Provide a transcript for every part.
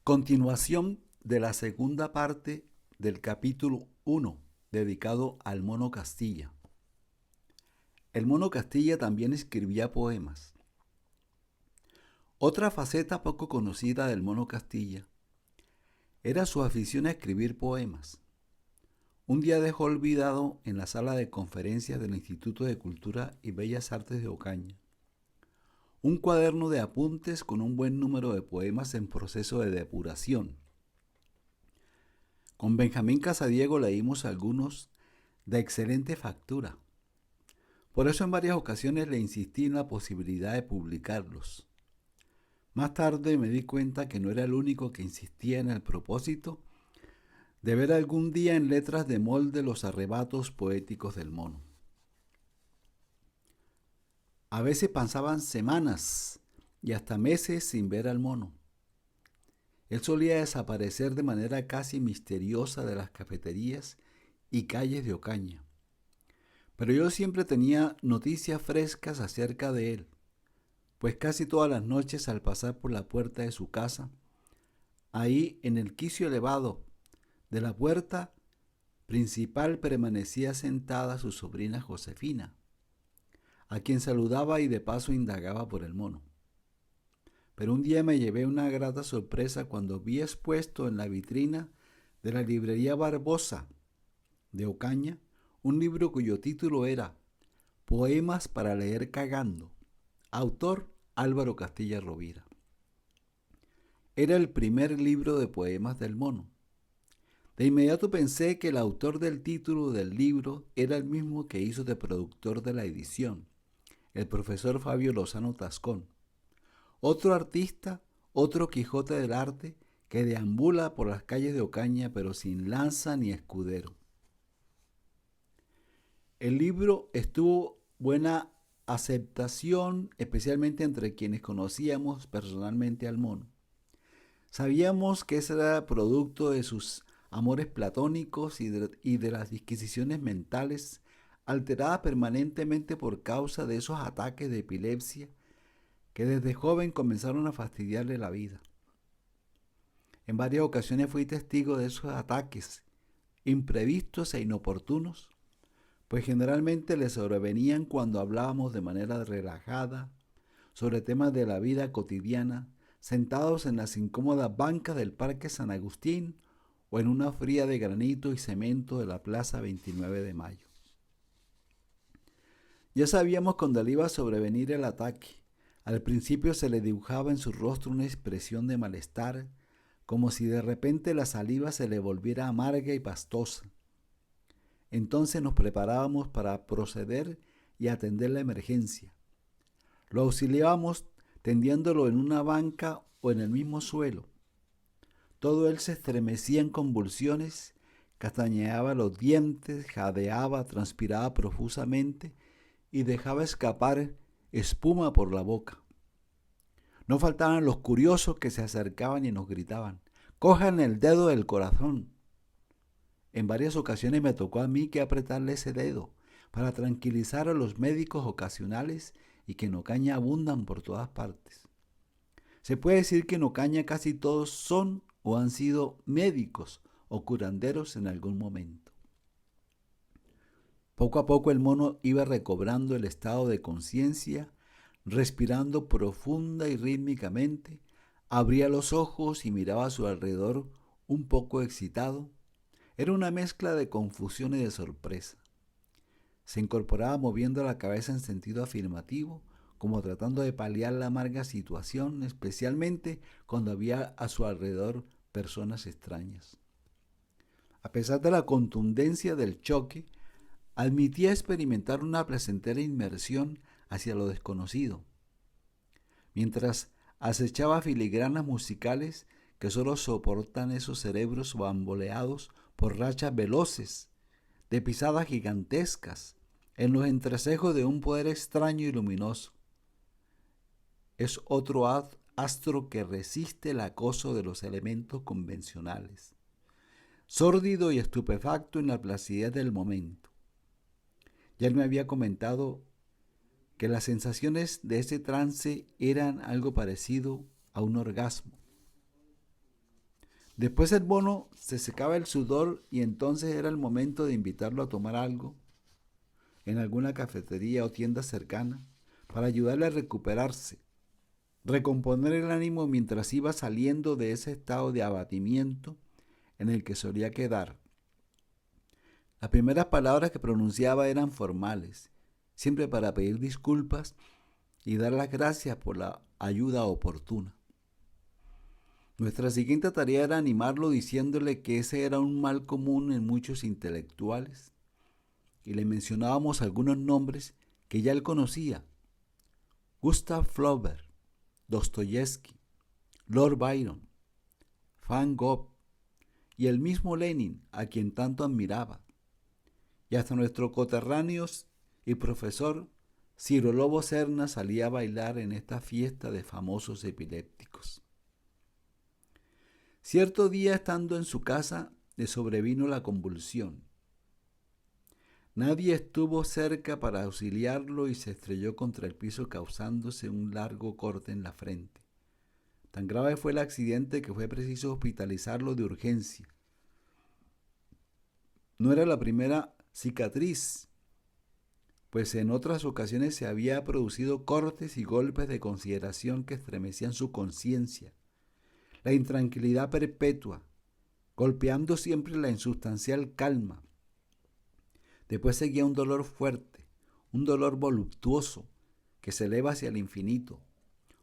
Continuación de la segunda parte del capítulo 1, dedicado al Mono Castilla. El Mono Castilla también escribía poemas. Otra faceta poco conocida del Mono Castilla era su afición a escribir poemas. Un día dejó olvidado en la sala de conferencias del Instituto de Cultura y Bellas Artes de Ocaña un cuaderno de apuntes con un buen número de poemas en proceso de depuración. Con Benjamín Casadiego leímos algunos de excelente factura. Por eso en varias ocasiones le insistí en la posibilidad de publicarlos. Más tarde me di cuenta que no era el único que insistía en el propósito de ver algún día en letras de molde los arrebatos poéticos del mono. A veces pasaban semanas y hasta meses sin ver al mono. Él solía desaparecer de manera casi misteriosa de las cafeterías y calles de Ocaña. Pero yo siempre tenía noticias frescas acerca de él, pues casi todas las noches al pasar por la puerta de su casa, ahí en el quicio elevado de la puerta principal permanecía sentada su sobrina Josefina, a quien saludaba y de paso indagaba por el mono. Pero un día me llevé una grata sorpresa cuando vi expuesto en la vitrina de la librería Barbosa de Ocaña un libro cuyo título era Poemas para leer cagando, autor Álvaro Castilla Rovira. Era el primer libro de poemas del mono. De inmediato pensé que el autor del título del libro era el mismo que hizo de productor de la edición, el profesor Fabio Lozano Tascón. Otro artista, otro Quijote del arte que deambula por las calles de Ocaña pero sin lanza ni escudero. El libro estuvo buena aceptación, especialmente entre quienes conocíamos personalmente al mono. Sabíamos que ese era producto de sus amores platónicos y de las disquisiciones mentales alteradas permanentemente por causa de esos ataques de epilepsia que desde joven comenzaron a fastidiarle la vida. En varias ocasiones fui testigo de esos ataques imprevistos e inoportunos, pues generalmente le sobrevenían cuando hablábamos de manera relajada sobre temas de la vida cotidiana, sentados en las incómodas bancas del Parque San Agustín o en una fría de granito y cemento de la Plaza 29 de Mayo. Ya sabíamos cuando le iba a sobrevenir el ataque. Al principio se le dibujaba en su rostro una expresión de malestar, como si de repente la saliva se le volviera amarga y pastosa. Entonces nos preparábamos para proceder y atender la emergencia. Lo auxiliábamos tendiéndolo en una banca o en el mismo suelo. Todo él se estremecía en convulsiones, castañeaba los dientes, jadeaba, transpiraba profusamente y dejaba escapar espuma por la boca. No faltaban los curiosos que se acercaban y nos gritaban: «Cojan el dedo del corazón». En varias ocasiones me tocó a mí que apretarle ese dedo para tranquilizar a los médicos ocasionales y que en Ocaña abundan por todas partes. Se puede decir que en Ocaña casi todos son o han sido médicos o curanderos en algún momento. Poco a poco el mono iba recobrando el estado de conciencia, respirando profunda y rítmicamente, abría los ojos y miraba a su alrededor un poco excitado. Era una mezcla de confusión y de sorpresa. Se incorporaba moviendo la cabeza en sentido afirmativo, como tratando de paliar la amarga situación, especialmente cuando había a su alrededor personas extrañas. A pesar de la contundencia del choque, admitía experimentar una placentera inmersión hacia lo desconocido, mientras acechaba filigranas musicales que solo soportan esos cerebros bamboleados por rachas veloces, de pisadas gigantescas, en los entrecejos de un poder extraño y luminoso. Es otro astro que resiste el acoso de los elementos convencionales, sórdido y estupefacto en la placidez del momento. Ya él me había comentado que las sensaciones de ese trance eran algo parecido a un orgasmo. Después el mono se secaba el sudor y entonces era el momento de invitarlo a tomar algo en alguna cafetería o tienda cercana para ayudarle a recuperarse, recomponer el ánimo mientras iba saliendo de ese estado de abatimiento en el que solía quedar. Las primeras palabras que pronunciaba eran formales, siempre para pedir disculpas y dar las gracias por la ayuda oportuna. Nuestra siguiente tarea era animarlo diciéndole que ese era un mal común en muchos intelectuales y le mencionábamos algunos nombres que ya él conocía: Gustav Flaubert, Dostoyevsky, Lord Byron, Van Gogh y el mismo Lenin, a quien tanto admiraba, y hasta nuestro coterráneo y profesor Ciro Lobo Serna salía a bailar en esta fiesta de famosos epilépticos. Cierto día, estando en su casa, le sobrevino la convulsión. Nadie estuvo cerca para auxiliarlo y se estrelló contra el piso causándose un largo corte en la frente. Tan grave fue el accidente que fue preciso hospitalizarlo de urgencia. No era la primera cicatriz, pues en otras ocasiones se había producido cortes y golpes de consideración que estremecían su conciencia. La intranquilidad perpetua, golpeando siempre la insustancial calma. Después seguía un dolor fuerte, un dolor voluptuoso que se eleva hacia el infinito,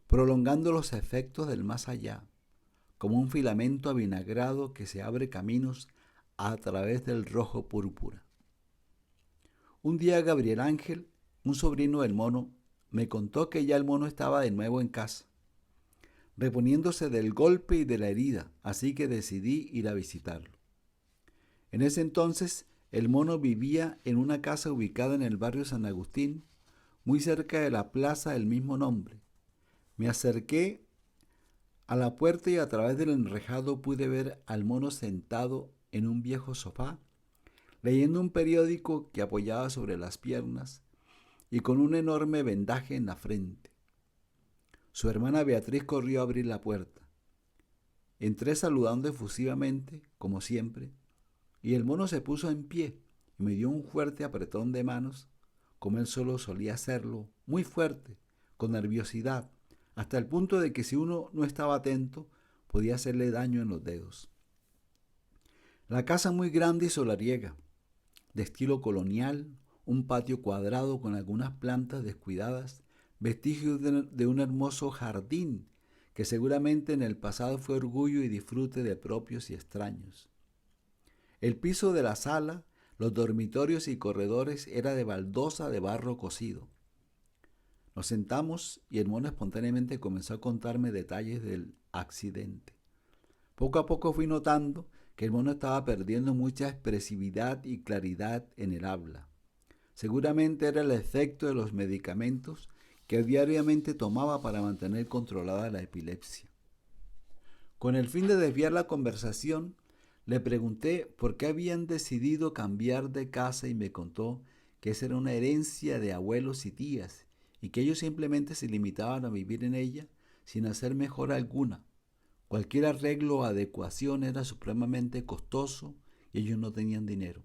prolongando los efectos del más allá, como un filamento avinagrado que se abre caminos a través del rojo púrpura. Un día Gabriel Ángel, un sobrino del mono, me contó que ya el mono estaba de nuevo en casa, reponiéndose del golpe y de la herida, así que decidí ir a visitarlo. En ese entonces, el mono vivía en una casa ubicada en el barrio San Agustín, muy cerca de la plaza del mismo nombre. Me acerqué a la puerta y a través del enrejado pude ver al mono sentado en un viejo sofá, leyendo un periódico que apoyaba sobre las piernas y con un enorme vendaje en la frente. Su hermana Beatriz corrió a abrir la puerta. Entré saludando efusivamente, como siempre, y el mono se puso en pie y me dio un fuerte apretón de manos, como él solo solía hacerlo, muy fuerte, con nerviosidad, hasta el punto de que si uno no estaba atento, podía hacerle daño en los dedos. La casa muy grande y solariega, de estilo colonial, un patio cuadrado con algunas plantas descuidadas, vestigios de un hermoso jardín que seguramente en el pasado fue orgullo y disfrute de propios y extraños. El piso de la sala, los dormitorios y corredores era de baldosa de barro cocido. Nos sentamos y el mono espontáneamente comenzó a contarme detalles del accidente. Poco a poco fui notando que el mono estaba perdiendo mucha expresividad y claridad en el habla. Seguramente era el efecto de los medicamentos que diariamente tomaba para mantener controlada la epilepsia. Con el fin de desviar la conversación, le pregunté por qué habían decidido cambiar de casa y me contó que esa era una herencia de abuelos y tías y que ellos simplemente se limitaban a vivir en ella sin hacer mejora alguna. Cualquier arreglo o adecuación era supremamente costoso y ellos no tenían dinero.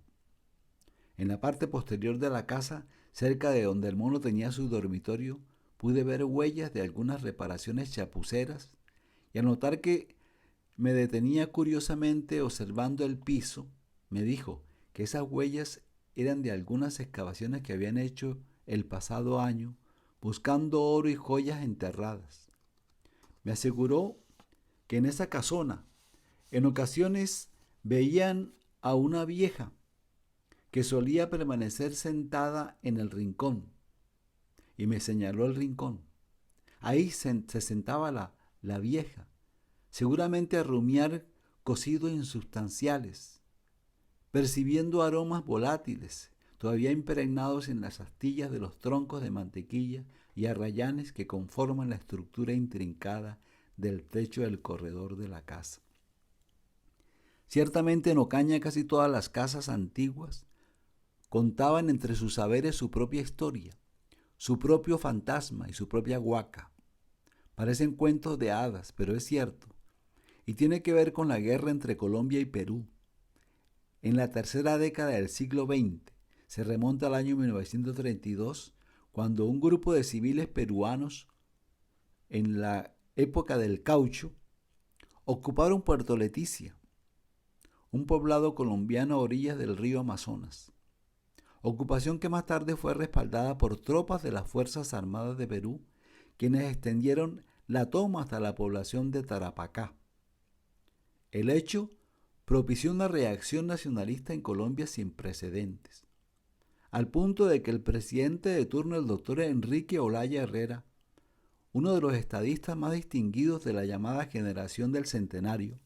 En la parte posterior de la casa, cerca de donde el mono tenía su dormitorio, pude ver huellas de algunas reparaciones chapuceras y al notar que me detenía curiosamente observando el piso, me dijo que esas huellas eran de algunas excavaciones que habían hecho el pasado año buscando oro y joyas enterradas. Me aseguró que en esa casona en ocasiones veían a una vieja que solía permanecer sentada en el rincón y me señaló el rincón. Ahí se sentaba la vieja, seguramente a rumiar cocidos insubstanciales, percibiendo aromas volátiles, todavía impregnados en las astillas de los troncos de mantequilla y arrayanes que conforman la estructura intrincada del techo del corredor de la casa. Ciertamente en Ocaña casi todas las casas antiguas contaban entre sus saberes su propia historia, su propio fantasma y su propia huaca. Parecen cuentos de hadas, pero es cierto. y tiene que ver con la guerra entre Colombia y Perú. En la tercera década del siglo XX, se remonta al año 1932, cuando un grupo de civiles peruanos, en la época del caucho, ocuparon Puerto Leticia, un poblado colombiano a orillas del río Amazonas. Ocupación que más tarde fue respaldada por tropas de las Fuerzas Armadas de Perú, quienes extendieron la toma hasta la población de Tarapacá. El hecho propició una reacción nacionalista en Colombia sin precedentes, al punto de que el presidente de turno, el doctor Enrique Olaya Herrera, uno de los estadistas más distinguidos de la llamada generación del Centenario,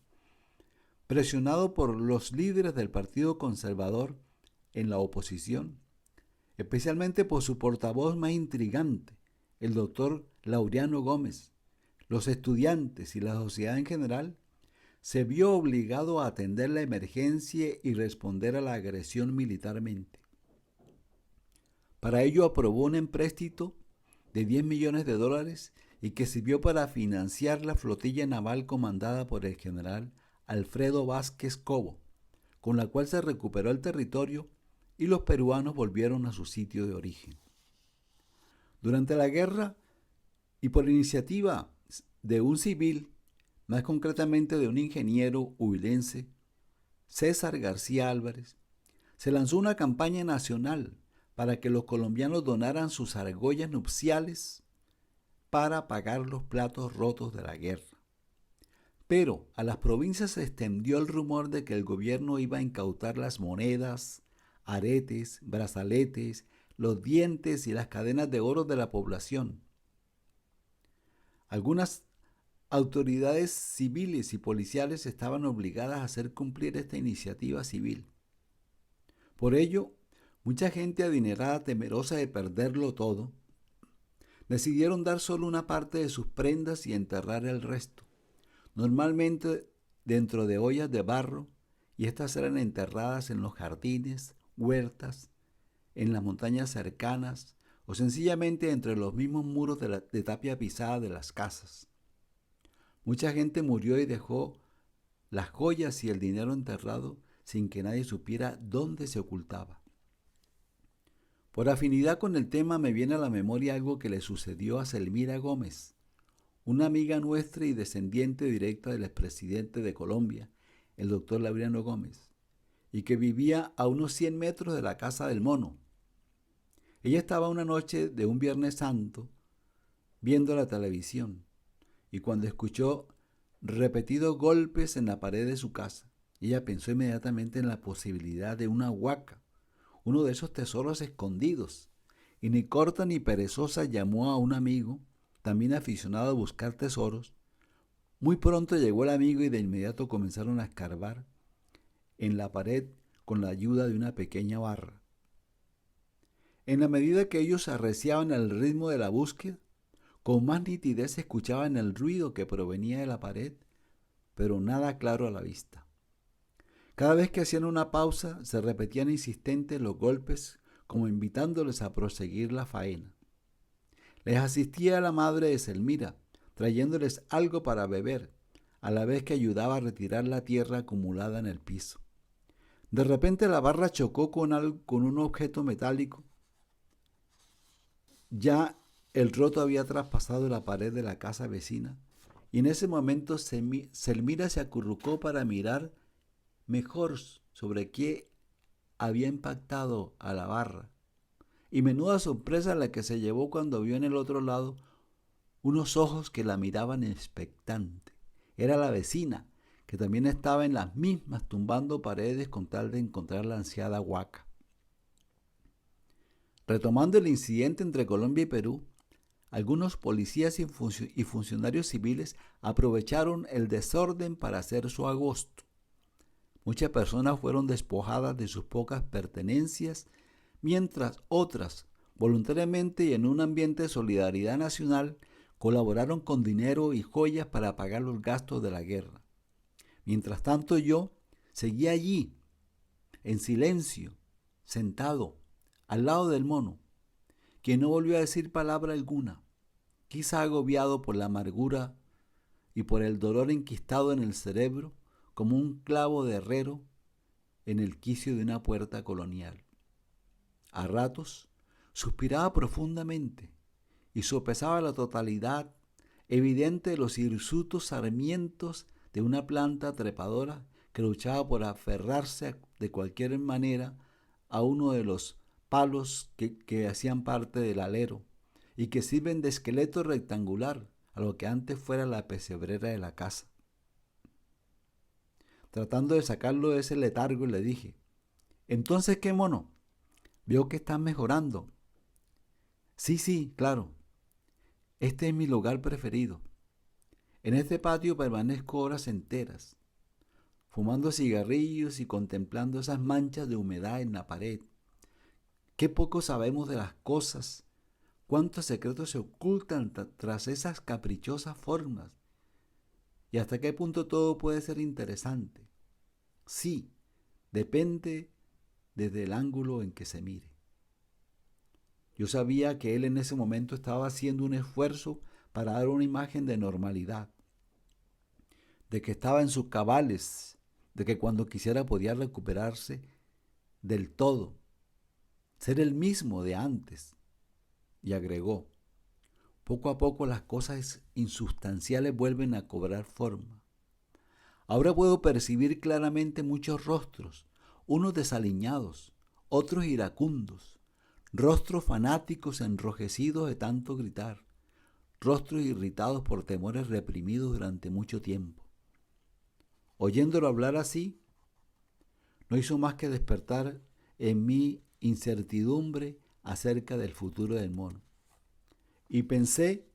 presionado por los líderes del Partido Conservador en la oposición, especialmente por su portavoz más intrigante, el doctor Laureano Gómez, los estudiantes y la sociedad en general, se vio obligado a atender la emergencia y responder a la agresión militarmente. Para ello aprobó un empréstito de $10 millones y que sirvió para financiar la flotilla naval comandada por el general Alfredo Vázquez Cobo, con la cual se recuperó el territorio y los peruanos volvieron a su sitio de origen. Durante la guerra, y por iniciativa de un civil, más concretamente de un ingeniero huilense, César García Álvarez, se lanzó una campaña nacional para que los colombianos donaran sus argollas nupciales para pagar los platos rotos de la guerra. Pero a las provincias se extendió el rumor de que el gobierno iba a incautar las monedas, aretes, brazaletes, los dientes y las cadenas de oro de la población. Algunas autoridades civiles y policiales estaban obligadas a hacer cumplir esta iniciativa civil. Por ello, mucha gente adinerada, temerosa de perderlo todo, decidieron dar solo una parte de sus prendas y enterrar el resto, normalmente dentro de ollas de barro, y estas eran enterradas en los jardines, huertas, en las montañas cercanas o sencillamente entre los mismos muros de tapia pisada de las casas. Mucha gente murió y dejó las joyas y el dinero enterrado sin que nadie supiera dónde se ocultaba. Por afinidad con el tema me viene a la memoria algo que le sucedió a Selmira Gómez, una amiga nuestra y descendiente directa del expresidente de Colombia, el doctor Laureano Gómez, y que vivía a unos 100 metros de la casa del Mono. Ella estaba una noche de un Viernes Santo viendo la televisión y cuando escuchó repetidos golpes en la pared de su casa, ella pensó inmediatamente en la posibilidad de una huaca, uno de esos tesoros escondidos, y ni corta ni perezosa llamó a un amigo, también aficionado a buscar tesoros. Muy pronto llegó el amigo y de inmediato comenzaron a escarbar en la pared con la ayuda de una pequeña barra. En la medida que ellos arreciaban el ritmo de la búsqueda, con más nitidez se escuchaban el ruido que provenía de la pared, pero nada claro a la vista. Cada vez que hacían una pausa, se repetían insistentes los golpes, como invitándoles a proseguir la faena. Les asistía la madre de Selmira, trayéndoles algo para beber, a la vez que ayudaba a retirar la tierra acumulada en el piso. De repente la barra chocó con un objeto metálico. Ya el roto había traspasado la pared de la casa vecina, y en ese momento Selmira se acurrucó para mirar mejor sobre qué había impactado a la barra. Y menuda sorpresa la que se llevó cuando vio en el otro lado unos ojos que la miraban expectante. Era la vecina, que también estaba en las mismas tumbando paredes con tal de encontrar la ansiada huaca. Retomando el incidente entre Colombia y Perú, algunos policías y funcionarios civiles aprovecharon el desorden para hacer su agosto. Muchas personas fueron despojadas de sus pocas pertenencias, mientras otras, voluntariamente y en un ambiente de solidaridad nacional, colaboraron con dinero y joyas para pagar los gastos de la guerra. Mientras tanto yo seguía allí, en silencio, sentado, al lado del Mono, quien no volvió a decir palabra alguna, quizá agobiado por la amargura y por el dolor enquistado en el cerebro como un clavo de herrero en el quicio de una puerta colonial. A ratos suspiraba profundamente y sopesaba la totalidad evidente de los hirsutos sarmientos de una planta trepadora que luchaba por aferrarse de cualquier manera a uno de los palos que hacían parte del alero y que sirven de esqueleto rectangular a lo que antes fuera la pesebrera de la casa. Tratando de sacarlo de ese letargo, le dije: «¿Entonces qué, mono? Veo que estás mejorando». Sí, claro. Este es mi lugar preferido. En este patio permanezco horas enteras, fumando cigarrillos y contemplando esas manchas de humedad en la pared. Qué poco sabemos de las cosas, cuántos secretos se ocultan tras esas caprichosas formas, y hasta qué punto todo puede ser interesante. Sí, depende desde el ángulo en que se mire. Yo sabía que él en ese momento estaba haciendo un esfuerzo para dar una imagen de normalidad, de que estaba en sus cabales, de que cuando quisiera podía recuperarse del todo, ser el mismo de antes. Y agregó: «Poco a poco las cosas insustanciales vuelven a cobrar forma. Ahora puedo percibir claramente muchos rostros, unos desaliñados, otros iracundos, rostros fanáticos enrojecidos de tanto gritar, rostros irritados por temores reprimidos durante mucho tiempo». Oyéndolo hablar así, no hizo más que despertar en mí incertidumbre acerca del futuro del mono. Y pensé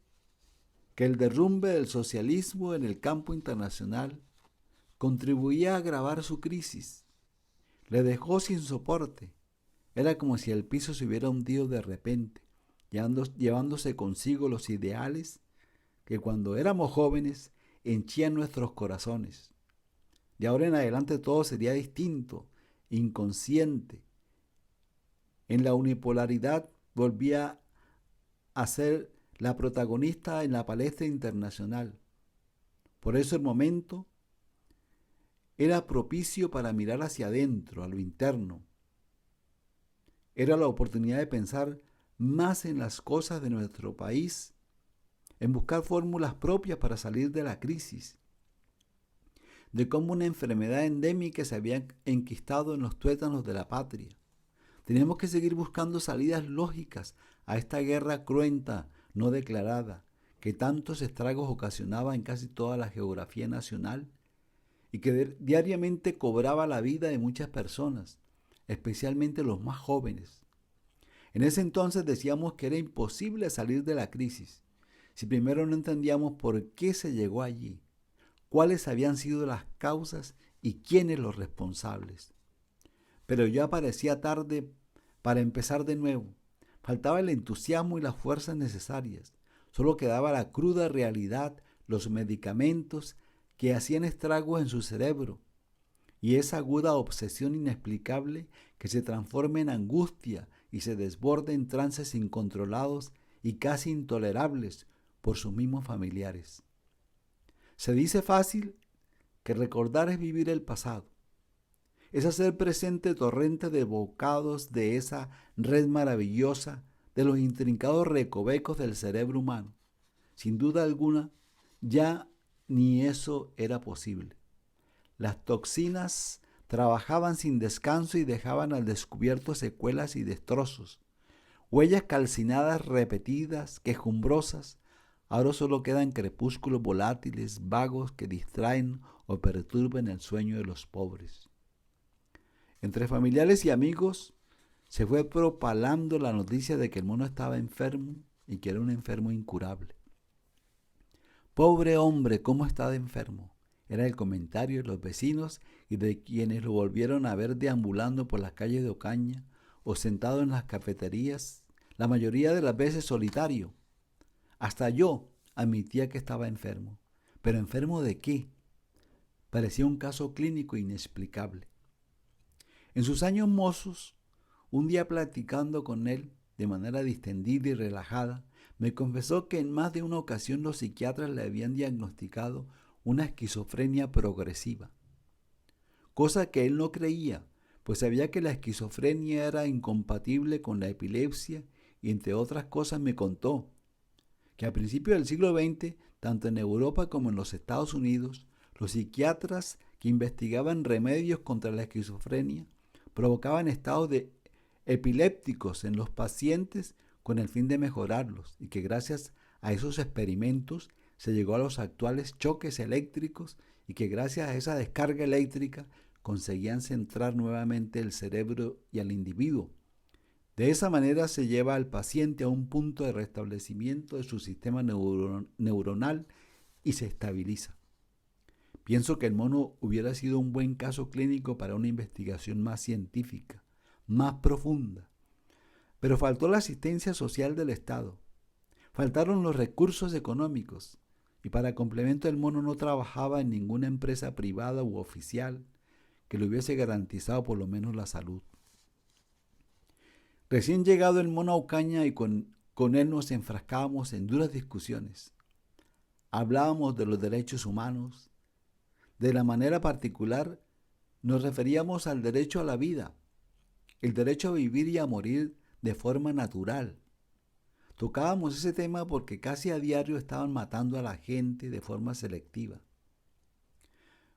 que el derrumbe del socialismo en el campo internacional contribuía a agravar su crisis. Le dejó sin soporte. Era como si el piso se hubiera hundido de repente, llevándose consigo los ideales que cuando éramos jóvenes henchían nuestros corazones. De ahora en adelante todo sería distinto, inconsciente. En la unipolaridad volvía a ser la protagonista en la palestra internacional. Por eso el momento era propicio para mirar hacia adentro, a lo interno. Era la oportunidad de pensar más en las cosas de nuestro país, en buscar fórmulas propias para salir de la crisis, de cómo una enfermedad endémica se había enquistado en los tuétanos de la patria. Teníamos que seguir buscando salidas lógicas a esta guerra cruenta, no declarada, que tantos estragos ocasionaba en casi toda la geografía nacional y que diariamente cobraba la vida de muchas personas, especialmente los más jóvenes. En ese entonces decíamos que era imposible salir de la crisis si primero no entendíamos por qué se llegó allí, cuáles habían sido las causas y quiénes los responsables. Pero ya parecía tarde para empezar de nuevo. Faltaba el entusiasmo y las fuerzas necesarias. Solo quedaba la cruda realidad, los medicamentos que hacían estragos en su cerebro y esa aguda obsesión inexplicable que se transforma en angustia y se desborda en trances incontrolados y casi intolerables por sus mismos familiares. Se dice fácil que recordar es vivir el pasado, es hacer presente torrente de bocados de esa red maravillosa de los intrincados recovecos del cerebro humano. Sin duda alguna, ya ni eso era posible. Las toxinas trabajaban sin descanso y dejaban al descubierto secuelas y destrozos. Huellas calcinadas repetidas, quejumbrosas. Ahora solo quedan crepúsculos volátiles, vagos, que distraen o perturban el sueño de los pobres. Entre familiares y amigos se fue propalando la noticia de que el mono estaba enfermo y que era un enfermo incurable. «Pobre hombre, ¿cómo está de enfermo?», era el comentario de los vecinos y de quienes lo volvieron a ver deambulando por las calles de Ocaña o sentado en las cafeterías, la mayoría de las veces solitario. Hasta yo admitía que estaba enfermo. ¿Pero enfermo de qué? Parecía un caso clínico inexplicable. En sus años mozos, un día platicando con él de manera distendida y relajada, Me confesó que en más de una ocasión los psiquiatras le habían diagnosticado una esquizofrenia progresiva, cosa que él no creía, pues sabía que la esquizofrenia era incompatible con la epilepsia y entre otras cosas me contó que a principios del siglo XX, tanto en Europa como en los Estados Unidos, los psiquiatras que investigaban remedios contra la esquizofrenia provocaban estados epilépticos en los pacientes con el fin de mejorarlos y que gracias a esos experimentos se llegó a los actuales choques eléctricos y que gracias a esa descarga eléctrica conseguían centrar nuevamente el cerebro y al individuo. De esa manera se lleva al paciente a un punto de restablecimiento de su sistema neuronal y se estabiliza. Pienso que el mono hubiera sido un buen caso clínico para una investigación más científica, más profunda. Pero faltó la asistencia social del Estado, faltaron los recursos económicos y para complemento el mono no trabajaba en ninguna empresa privada u oficial que le hubiese garantizado por lo menos la salud. Recién llegado el mono a Ocaña y con él nos enfrascábamos en duras discusiones. Hablábamos de los derechos humanos. De la manera particular, nos referíamos al derecho a la vida, el derecho a vivir y a morir de forma natural. Tocábamos ese tema porque casi a diario estaban matando a la gente de forma selectiva.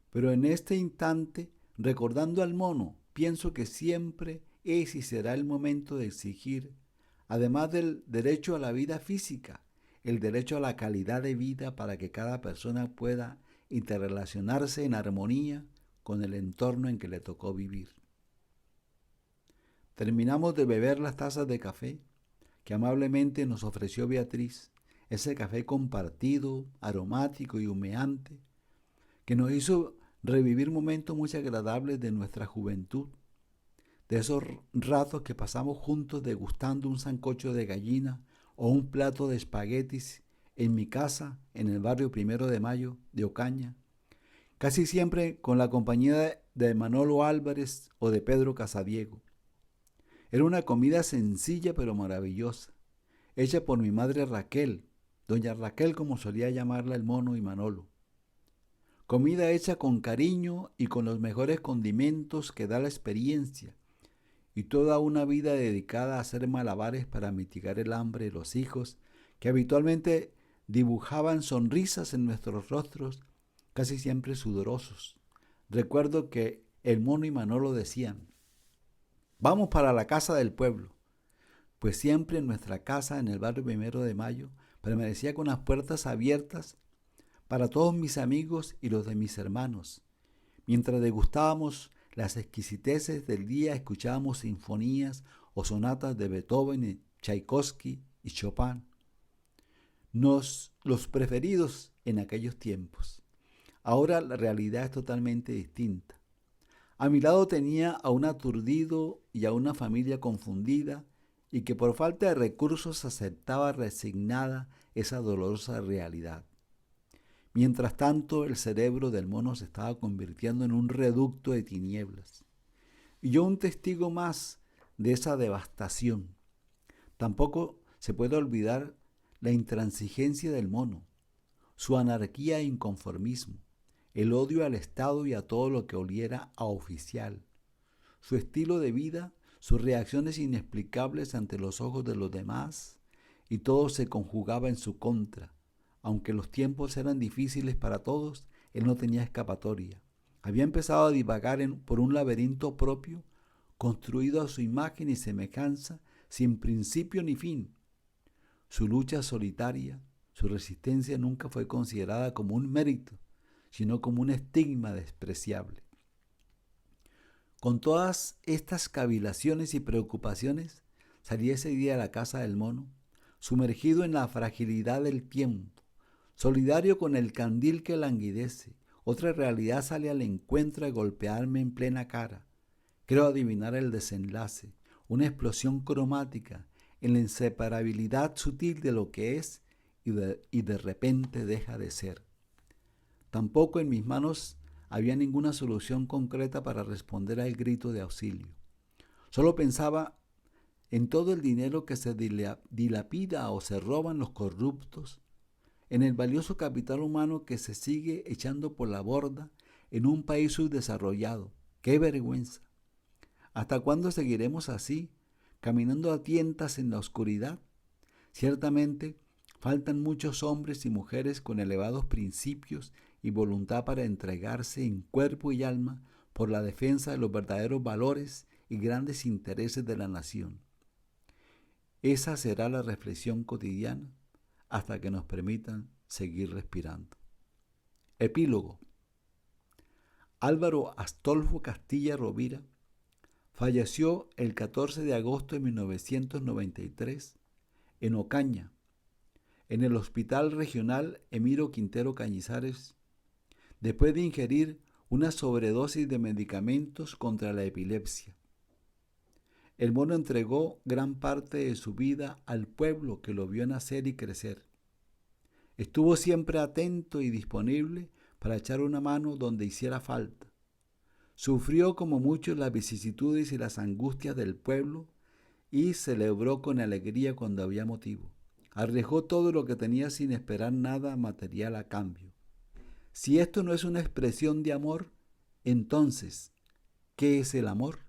Pero en este instante, recordando al mono, pienso que siempre es y será el momento de exigir, además del derecho a la vida física, el derecho a la calidad de vida para que cada persona pueda interrelacionarse en armonía con el entorno en que le tocó vivir. Terminamos de beber las tazas de café que amablemente nos ofreció Beatriz, ese café compartido, aromático y humeante, que nos hizo revivir momentos muy agradables de nuestra juventud, de esos ratos que pasamos juntos degustando un sancocho de gallina o un plato de espaguetis en mi casa en el barrio 1 de Mayo de Ocaña, casi siempre con la compañía de Manolo Álvarez o de Pedro Casadiego. Era una comida sencilla pero maravillosa, hecha por mi madre Raquel, doña Raquel como solía llamarla el mono y Manolo. Comida hecha con cariño y con los mejores condimentos que da la experiencia, y toda una vida dedicada a hacer malabares para mitigar el hambre de los hijos que habitualmente dibujaban sonrisas en nuestros rostros, casi siempre sudorosos. Recuerdo que el mono y Manolo decían: vamos para la casa del pueblo, pues siempre en nuestra casa en el barrio 1 de Mayo permanecía con las puertas abiertas para todos mis amigos y los de mis hermanos. Mientras degustábamos las exquisiteces del día, escuchábamos sinfonías o sonatas de Beethoven, Tchaikovsky y Chopin, los preferidos en aquellos tiempos. Ahora la realidad es totalmente distinta. A mi lado tenía a un aturdido y a una familia confundida y que por falta de recursos aceptaba resignada esa dolorosa realidad. Mientras tanto, el cerebro del mono se estaba convirtiendo en un reducto de tinieblas. Y yo un testigo más de esa devastación. Tampoco se puede olvidar la intransigencia del mono, su anarquía e inconformismo, el odio al Estado y a todo lo que oliera a oficial, su estilo de vida, sus reacciones inexplicables ante los ojos de los demás, y todo se conjugaba en su contra. Aunque los tiempos eran difíciles para todos, él no tenía escapatoria. Había empezado a divagar por un laberinto propio, construido a su imagen y semejanza, sin principio ni fin. Su lucha solitaria, su resistencia nunca fue considerada como un mérito, sino como un estigma despreciable. Con todas estas cavilaciones y preocupaciones, salí ese día a la casa del mono, sumergido en la fragilidad del tiempo, solidario con el candil que languidece. Otra realidad sale al encuentro de golpearme en plena cara. Creo adivinar el desenlace, una explosión cromática en la inseparabilidad sutil de lo que es y de repente deja de ser. Tampoco en mis manos había ninguna solución concreta para responder al grito de auxilio. Solo pensaba en todo el dinero que se dilapida o se roban los corruptos, en el valioso capital humano que se sigue echando por la borda en un país subdesarrollado. ¡Qué vergüenza! ¿Hasta cuándo seguiremos así, caminando a tientas en la oscuridad? Ciertamente, faltan muchos hombres y mujeres con elevados principios y voluntad para entregarse en cuerpo y alma por la defensa de los verdaderos valores y grandes intereses de la nación. Esa será la reflexión cotidiana hasta que nos permitan seguir respirando. Epílogo. Álvaro Astolfo Castilla Rovira falleció el 14 de agosto de 1993 en Ocaña, en el Hospital Regional Emiro Quintero Cañizares, después de ingerir una sobredosis de medicamentos contra la epilepsia. El mono entregó gran parte de su vida al pueblo que lo vio nacer y crecer. Estuvo siempre atento y disponible para echar una mano donde hiciera falta. Sufrió como muchos las vicisitudes y las angustias del pueblo y celebró con alegría cuando había motivo. Arriesgó todo lo que tenía sin esperar nada material a cambio. Si esto no es una expresión de amor, entonces, ¿qué es el amor?